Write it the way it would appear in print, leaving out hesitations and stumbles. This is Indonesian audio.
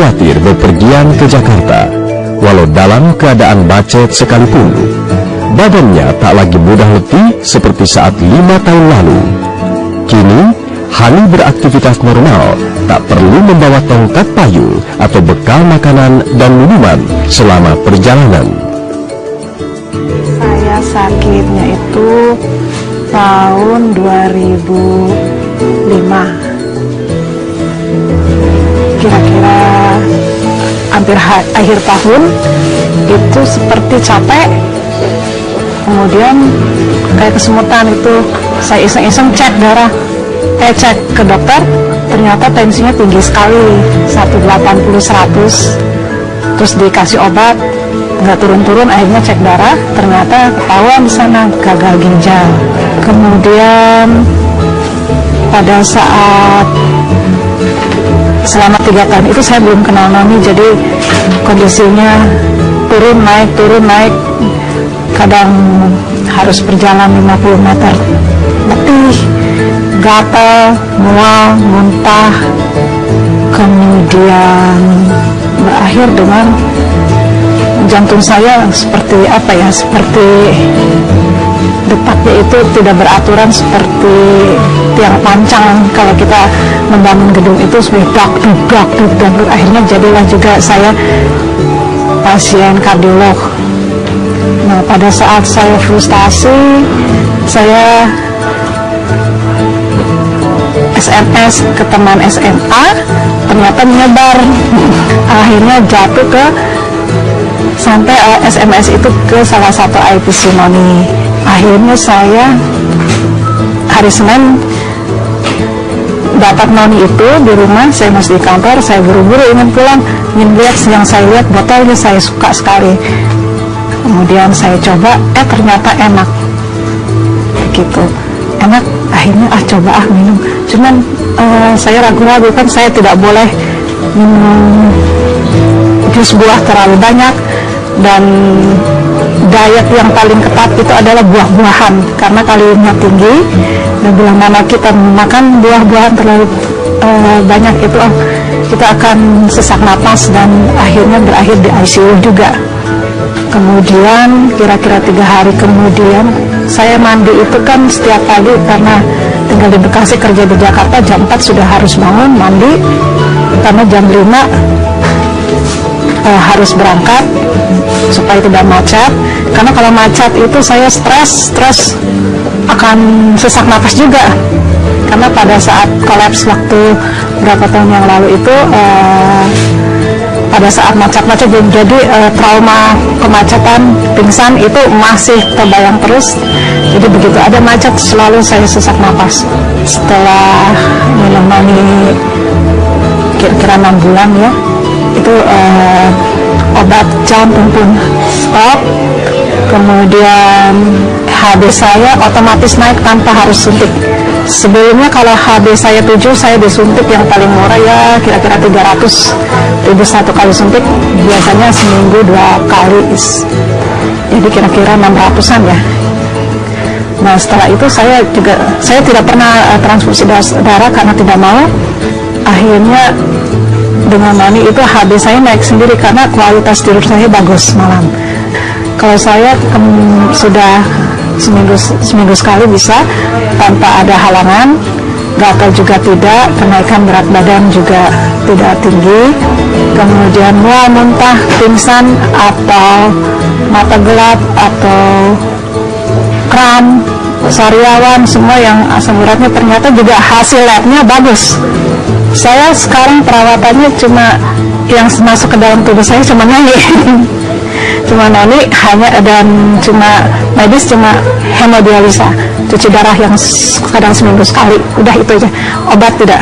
khawatir bepergian ke Jakarta. Walau dalam keadaan macet sekalipun, badannya tak lagi mudah letih seperti saat 5 tahun lalu. Kini, Hani beraktivitas normal, tak perlu membawa tongkat payung atau bekal makanan dan minuman selama perjalanan. Saya sakitnya itu tahun 2005. Kira-kira hampir akhir tahun itu seperti capek, kemudian kayak kesemutan itu. Saya iseng-iseng cek darah, cek ke dokter, ternyata tensinya tinggi sekali, 180/100. Terus dikasih obat, nggak turun-turun, akhirnya cek darah, ternyata ketahuan di sana gagal ginjal. Kemudian pada saat selama 3 tahun itu saya belum kenal Noni, jadi kondisinya turun naik, kadang harus berjalan 50 meter, letih, gatal, mual, muntah, kemudian berakhir dengan jantung saya seperti seperti detaknya itu tidak beraturan seperti tiang pancang. Kalau kita membangun gedung itu dak, akhirnya jadilah juga saya pasien kardiolog. Nah, pada saat saya frustasi, saya SMS ke teman SMA, ternyata menyebar. Akhirnya jatuh ke sampai SMS itu ke salah satu IPC Noni. Akhirnya saya hari Senin dapat Noni itu di rumah. Saya masih di kantor, saya buru-buru ingin pulang, ingin lihat. Yang saya lihat botolnya saya suka sekali. Kemudian saya coba, ternyata enak, gitu, enak. Akhirnya coba minum. Cuman saya ragu-ragu, kan saya tidak boleh minum jus buah terlalu banyak, dan diet yang paling ketat itu adalah buah-buahan karena kalorinya tinggi, dan bila mana kita makan buah-buahan terlalu banyak itu kita akan sesak napas dan akhirnya berakhir di ICU juga. Kemudian kira-kira 3 hari kemudian saya mandi itu kan setiap pagi, karena tinggal di Bekasi, kerja di Jakarta, jam 4 sudah harus bangun mandi karena jam 5 harus berangkat supaya tidak macet. Karena kalau macet itu saya stres akan sesak nafas juga. Karena pada saat kolaps waktu berapa tahun yang lalu itu pada saat macet-macet, jadi trauma kemacetan, pingsan itu masih terbayang terus. Jadi begitu ada macet selalu saya sesak nafas. Setelah minum Noni kira-kira 6 bulan ya, itu obat jantung pun stop. Kemudian HB saya otomatis naik tanpa harus suntik. Sebelumnya kalau HB saya 7, saya disuntik yang paling murah ya kira-kira 300.000 satu kali suntik, biasanya seminggu 2 kali, jadi kira-kira 600-an ya. Nah, setelah itu saya tidak pernah transfusi darah karena tidak mau. Akhirnya dengan Noni itu HB saya naik sendiri karena kualitas tidur saya bagus malam. Kalau saya sudah seminggu sekali bisa tanpa ada halangan, gatal juga tidak, kenaikan berat badan juga tidak tinggi, kemudian mual, muntah, pingsan atau mata gelap atau kram, sariawan, semua yang asam uratnya ternyata juga hasil labnya bagus. Saya sekarang perawatannya cuma yang masuk ke dalam tubuh saya cuma Noni. Cuma Noni hanya, dan cuma medis cuma hemodialisa, cuci darah yang kadang seminggu sekali, udah itu aja. Obat tidak.